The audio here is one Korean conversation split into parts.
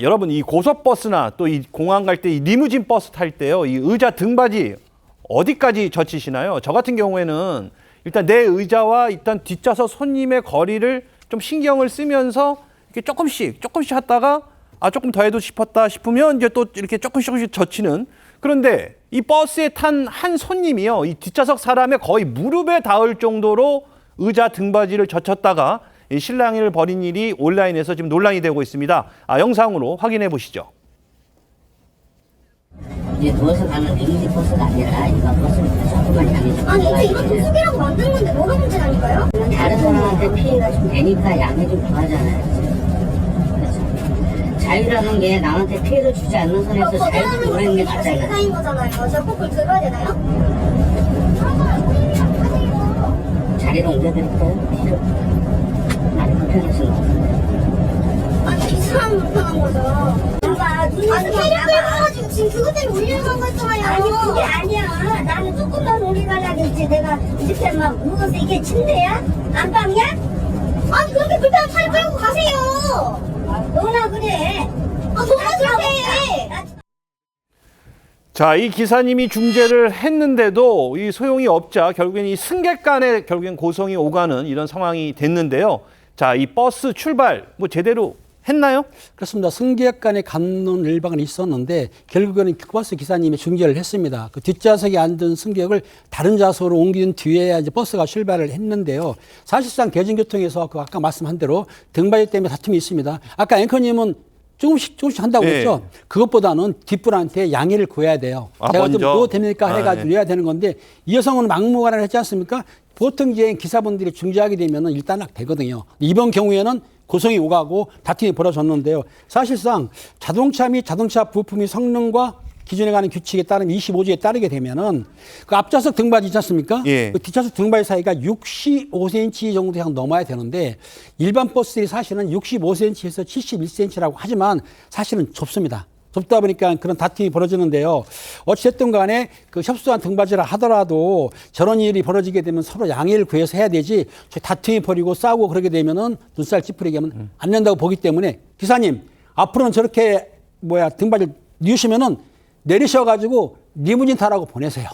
여러분 이 고속버스나 또 이 공항 갈 때 이 리무진 버스 탈 때요. 이 의자 등받이 어디까지 젖히시나요? 저 같은 경우에는 일단 내 의자와 일단 뒷좌석 손님의 거리를 좀 신경을 쓰면서 이렇게 조금씩 하다가 조금 더 해도 싶었다 싶으면 이제 또 이렇게 조금씩 젖히는. 그런데 이 버스에 탄 한 손님이요. 이 뒷좌석 사람의 거의 무릎에 닿을 정도로 의자 등받이를 젖혔다가 이 실랑이를 벌인 일이 온라인에서 지금 논란이 되고 있습니다. 영상으로 확인해 보시죠. 이제 누워서 가는 리무진 버스가 아니라 일반 버스를 조금만 양해좀. 아니 근데 이것도 수비라고 만든 건데 뭐가 문제라니까요? 다른 사람한테 피해가 좀 되니까 양해 좀 구하잖아요. 그렇죠. 자유라는 게 남한테 피해를 주지 않는 선에서 자유를 노리는 게 맞잖아요. 제사인 거잖아요. 제가 꼭을 들어야 되나요? 자리를 옮겨드릴까요? 많이 불편하신 것 같아요. 아니 이 사람 불편한 거죠. 아니 캐릭터 해가지고 지금 그것 때문에 올려놓은 거잖아요. 아니 그게 아니야. 나는 조금만 올리가려고 했지. 내가 이렇게 막 누워서 이게 침대야? 안방이야? 아니 그렇게 불편한 차를 끌고 가세요. 너나 그래. 너무 그래. 자, 이 기사님이 중재를 했는데도 이 소용이 없자 결국엔 이 승객 간에 결국엔 고성이 오가는 이런 상황이 됐는데요. 자, 이 버스 출발 제대로 했나요? 그렇습니다. 승객 간의 감론 일방은 있었는데 결국에는 버스 기사님이 중재를 했습니다. 그 뒷좌석에 앉은 승객을 다른 좌석으로 옮긴 뒤에야 이제 버스가 출발을 했는데요. 사실상 대중교통에서 그 아까 말씀한 대로 등받이 때문에 다툼이 있습니다. 아까 앵커님은 조금씩 한다고 했죠. 그것보다는 뒷분한테 양해를 구해야 돼요. 제가 좀 뭐 됩니까 해가지고 해야 되는 건데 이 여성은 막무가내를 했지 않습니까? 보통 이제 기사분들이 중재하게 되면은 일단락 되거든요. 이번 경우에는 고성이 오가고 다툼이 벌어졌는데요. 사실상 자동차 및 자동차 부품의 성능과 기존에 가는 규칙에 따른 25조에 따르게 되면은 그 앞좌석 등받이 있지 않습니까? 예. 그 뒷좌석 등받이 사이가 65cm 정도 이상 넘어야 되는데 일반 버스들이 사실은 65cm에서 71cm라고 하지만 사실은 좁습니다. 좁다 보니까 그런 다툼이 벌어지는데요. 어쨌든 간에 그 협소한 등받이라 하더라도 저런 일이 벌어지게 되면 서로 양해를 구해서 해야 되지 다툼이 벌이고 싸우고 그러게 되면은 눈살 찌푸리게 하면 안 된다고 보기 때문에 기사님 앞으로는 저렇게 등받이를 뉘우시면은 내리셔가지고 리무진 타라고 보내세요.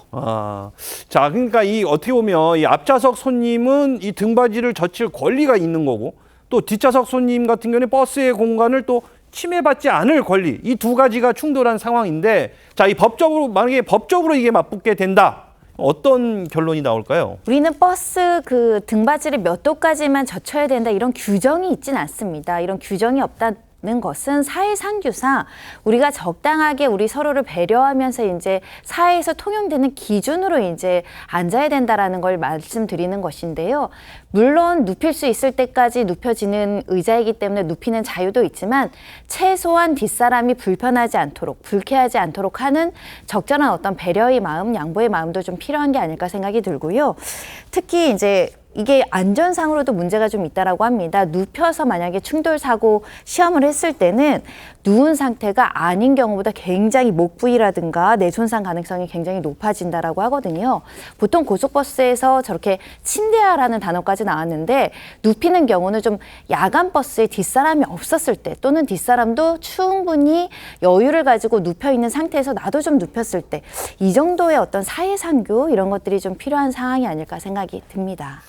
자, 그러니까 이 어떻게 보면 이 앞좌석 손님은 이 등받이를 젖힐 권리가 있는 거고 또 뒷좌석 손님 같은 경우는 버스의 공간을 또 침해받지 않을 권리, 이 두 가지가 충돌한 상황인데, 자, 이 만약에 법적으로 이게 맞붙게 된다. 어떤 결론이 나올까요? 우리는 버스 그 등받이를 몇 도까지만 젖혀야 된다 이런 규정이 있진 않습니다. 이런 규정이 없다는 것은 사회상규상 우리가 적당하게 우리 서로를 배려하면서 이제 사회에서 통용되는 기준으로 이제 앉아야 된다라는 걸 말씀드리는 것인데요. 물론 눕힐 수 있을 때까지 눕혀지는 의자이기 때문에 눕히는 자유도 있지만 최소한 뒷사람이 불편하지 않도록 불쾌하지 않도록 하는 적절한 어떤 배려의 마음, 양보의 마음도 좀 필요한 게 아닐까 생각이 들고요. 특히 이제 이게 안전상으로도 문제가 좀 있다라고 합니다. 눕혀서 만약에 충돌 사고 시험을 했을 때는 누운 상태가 아닌 경우보다 굉장히 목 부위라든가 뇌 손상 가능성이 굉장히 높아진다라고 하거든요. 보통 고속버스에서 저렇게 침대하라는 단어까지 나왔는데 눕히는 경우는 좀 야간 버스에 뒷사람이 없었을 때 또는 뒷사람도 충분히 여유를 가지고 눕혀 있는 상태에서 나도 좀 눕혔을 때 이 정도의 어떤 사회상규 이런 것들이 좀 필요한 상황이 아닐까 생각이 듭니다.